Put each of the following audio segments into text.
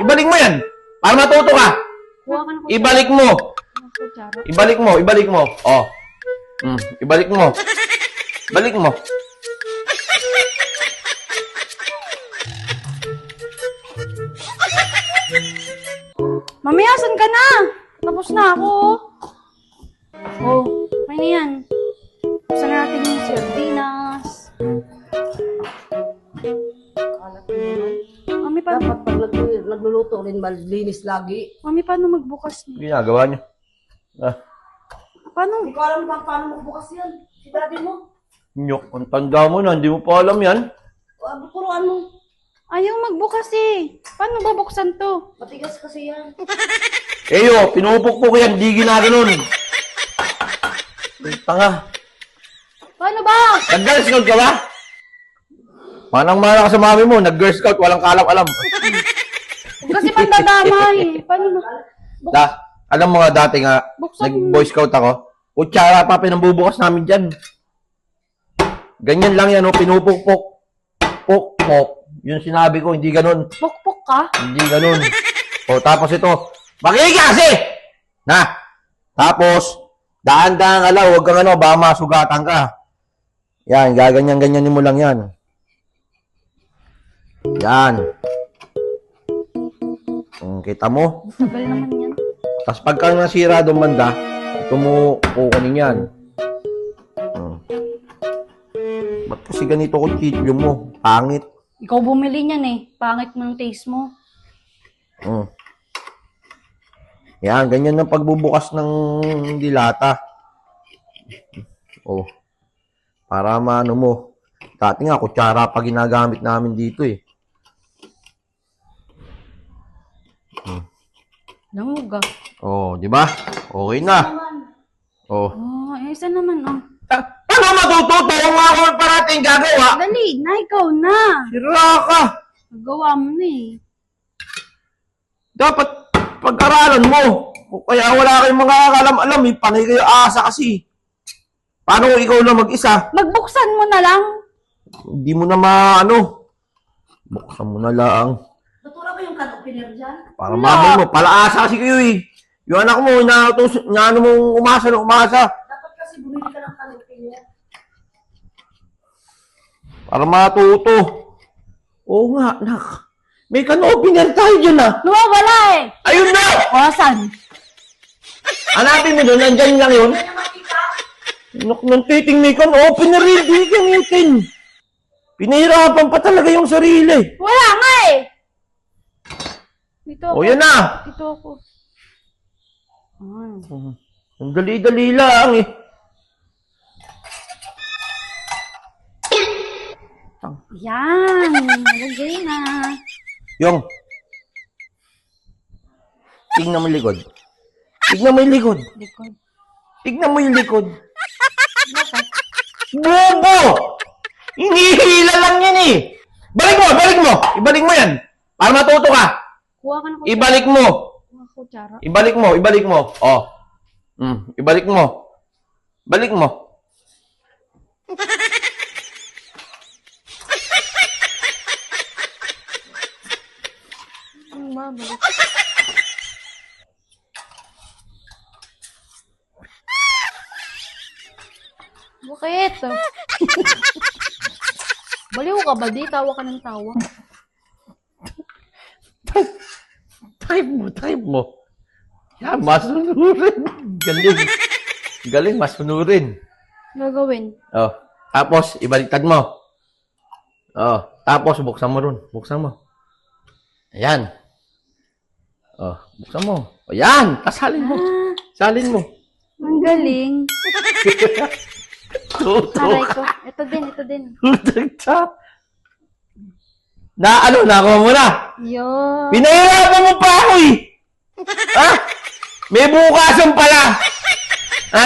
Ibalik mo yan. Para matuto ka. Kuha ka na ko. Ibalik mo. Kutsara. Ibalik mo. Ibalik mo. Oh. Ibalik mo. Balik mo. Mami, asan ka na? Tapos na ako. Oh, may na yan. Buksan na natin yung sardinas. Mami, paano? Dapat pag nagluluto rin, malinis lagi. Mami, paano magbukas niya? Ginagawa niyo. Paano? Hindi ko alam kung paano magbukas yan. Si daddy mo. Nyok, ang tanda mo na. Hindi mo pa alam yan. Turuan mo. Ayaw magbukas eh. Paano babuksan to? Matigas kasi yan. Eyo, pinupukpok yan. Di ginaganon. Tanga. Paano ba? Nag-girl scout ka ba? Manang-mana ka sa mami mo. Nag-girl scout. Walang kalam-alam. Kasi mandadamay. Paano ba? Alam mo nga dati nga, Buksan nag-boy scout ako. Kutsara pa pinambubukas namin dyan. Ganyan lang yan, pinupukpok. Pukpok. Yung sinabi ko, hindi ganun. Pukpok ka? Hindi ganun. Tapos ito, makinig kasi! Na! Tapos, daan-daan ka lang, huwag kang baka masugatan ka. Yan, gaganyan-ganyanin mo lang yan. Yan. Kita mo? Tagal naman yan. Tapos pagka nasira doon banda, ito mo kukunin yan. Ba't kasi ganito ko chityo mo? Pangit. Ikaw bumili niyan eh. Pangit mo ng taste mo. Yan, ganyan ang pagbubukas ng dilata. Para maano mo. Dati nga, kutsara pa ginagamit namin dito eh. Languga. Di ba? Okay na. Isa naman Ano matututo? Kung ako parating gagawa. Dali, na ikaw na. Sira ka. Nagawa mo na eh. Dapat pag-aralan mo. Kaya wala kayong mga alam-alam eh. Panay kayo asa kasi. Paano kung ikaw lang mag-isa? Magbuksan mo na lang. Hindi mo na maano. Buksan mo na lang. Natura ba yung cut-opener dyan? Para mamay mo. Palaasa kasi kayo eh. Yung anak mo, inaano mong umasa na umasa. Dapat kasi bumili ka ng cut-opener. Para matuto. Oo nga, anak. May can-opener tayo dyan ah. Nawawala eh. Ayun na! Wasan? Hanapin mo doon, nandyan lang yun. Nak, nang titing may can-opener rin, di gamitin. Pinahirapan pa talaga yung sarili. Wala nga eh. Dito ako. O yan na. Dito ako. Ang dali-dali lang eh. Yan. Nalagay na. Yung. Tingnan mo yung likod. Tignan mo yung likod. Likod. Tignan mo yung likod. Bakit? Bobo! Hinihila lang yan eh. Balik mo, balik mo. Ibalik mo yan. Para matuto ka. Kuha ka na ko. Ibalik mo. Kuha ko, Chara. Ibalik mo, ibalik mo. Ibalik mo. Balik mo. Babalik. Bakit? Baliw ka ba? Di, tawa ka ng tawa. Type mo. Yan, masunurin. Galing. Galing, masunurin. Gagawin. Tapos, ibaliktad mo. Tapos, buksan mo ron. Buksan mo. Ayan. Buksan mo. Ayan, salin mo. Salin mo. Ang galing. Tuto Aray ka. ko. Ito din, ito din. Nakuha mo na. Yun. Pinahirapan mo pa ako eh. Ha? May bukasan pala.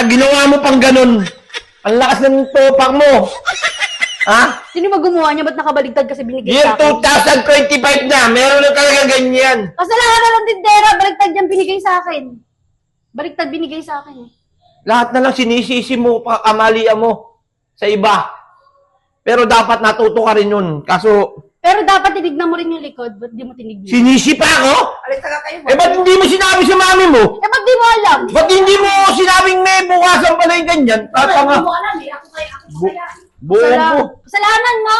Ginawa mo pang ganun. Ang lakas ng topak mo. Ha? Sino ba gumawa niya? Ba't nakabaligtad kasi binigay Year sa akin? 2025 na. Meron na talaga ganyan. Kasalanan na ng tindera. Baligtad yan binigay sa akin. Baligtad binigay sa akin. Lahat na lang sinisisi mo, kamalian mo sa iba. Pero dapat natuto ka rin yun. Kaso, Pero dapat tinignan mo rin yung likod. Ba't di mo tinignan? Sinisipa ako? Alis na kayo. Eh, ba't hindi mo sinabi sa mami mo? Eh, ba't di mo alam? Ba't hindi mo sinabing may bukasan pala yung ganyan? Tatanga. Hindi mo alam eh. Ako kaya. Bobo. Kasalanan mo!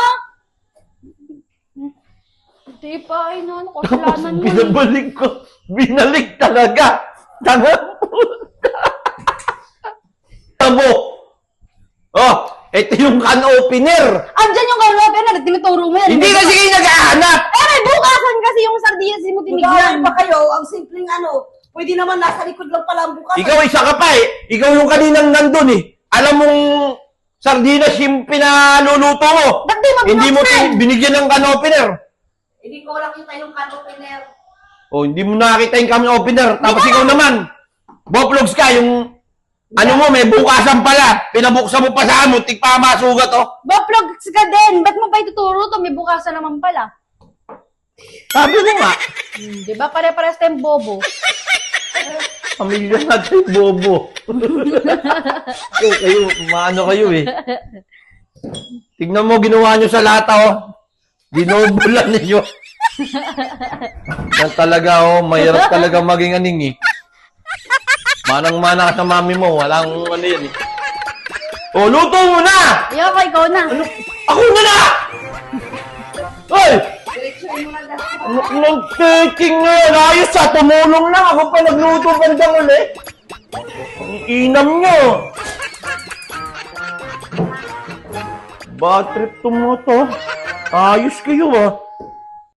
Hindi pa, ay no, ano, kasalanan mo. Binabalik ko. Binalik talaga. Tanga. Tamo. Oh, ito yung can opener. Andyan yung kalope na, tinuturo mo yan. Hindi kasi kayo nag-aanap. Eh, may bukasan kasi yung sardinas mo Tinignan tinignan. pa kayo. Ang simpleng pwede naman nasa likod lang pala ang bukas. Ikaw isa ka pa eh. Ikaw yung kaninang nandun eh. Alam mong sardinas yung pinaluluto mo. Ba't di mo Hindi mo binuksan? binigyan ng can opener. Hindi ko lang kita yung can opener. Oh, hindi mo nakita yung can opener. Tapos ikaw naman, boplogs ka, yung ano mo, may bukasan pala. Pinabuksan mo pa sa amo, tigpa masugat oh. Boplogs ka din. Ba't mo pa ituturo to? May bukasan naman pala. Sabi mo nga, Di ba pare-pares tayong bobo? pamilya natin bobo. kayo, maano kayo eh. Tignan mo, ginawa nyo sa lata oh. Binobulan ninyo. Yan talaga oh, mahirap talaga maging aning eh. Manang-mana ka sa mami mo, walang ano yan eh. Oh, luto mo na! Ayoko, ikaw na. Ako na! Hoy! Diretsuhin mo na dahil. Nag-taking na yan. Ayos ah, tumulong lang. Ako pa nagluto bandang ulit. Ang inam nyo. Bad trip to mo to. Ayos kayo ah.